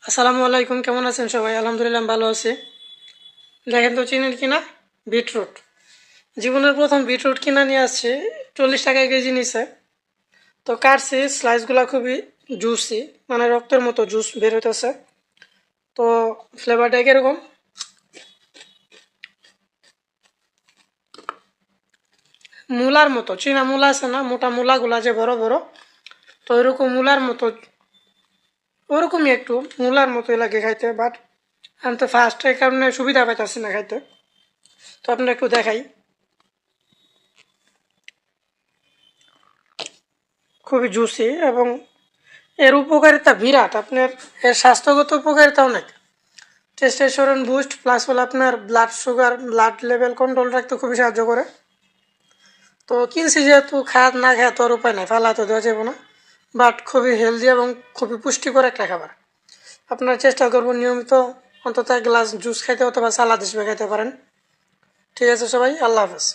আসসালামু আলাইকুম, কেমন আছেন সবাই? আলহামদুলিল্লাহ আমি ভালো আছি। দেখেন তো চিনেন কিনা বিটরুট। জীবনের প্রথম বিটরুট কিনা নিয়ে আসছি, 40 টাকায় কেজি নিছে। তো কাটছি, স্লাইসগুলো খুবই জুসি, মানে রক্তের মতো জুস বের হইতেছে। তো ফ্লেভারটা কীরকম, মূলার মতো, চীনা মূলা আছে না, মোটা মূলাগুলা যে বড় বড়, তো ওইরকম মূলার মতো, ওরকমই একটু মূলার মতোই লাগে খাইতে। বাট আমি তো ফার্স্টের কারণে সুবিধা পাইতেছি না খাইতে। তো আপনার একটু দেখাই, খুবই জুসি এবং এর উপকারিতা বিরাট। আপনার এর স্বাস্থ্যগত উপকারিতা অনেক। টেস্টোস্টেরন বুস্ট প্লাস হলো আপনার blood sugar, blood level control রাখতে খুবই সাহায্য করে। তো কিনছি যেহেতু, খাত না খায় তো আর উপায় নাই, ফালা তো দেওয়া যাবে না। বাট খুবই হেলদি এবং খুবই পুষ্টিকর একটা খাবার। আপনারা চেষ্টা করবেন নিয়মিত অন্তত এক গ্লাস জুস খাইতে অথবা সালাদ হিসেবে খাইতে পারেন। ঠিক আছে সবাই, আল্লাহ হাফেজ।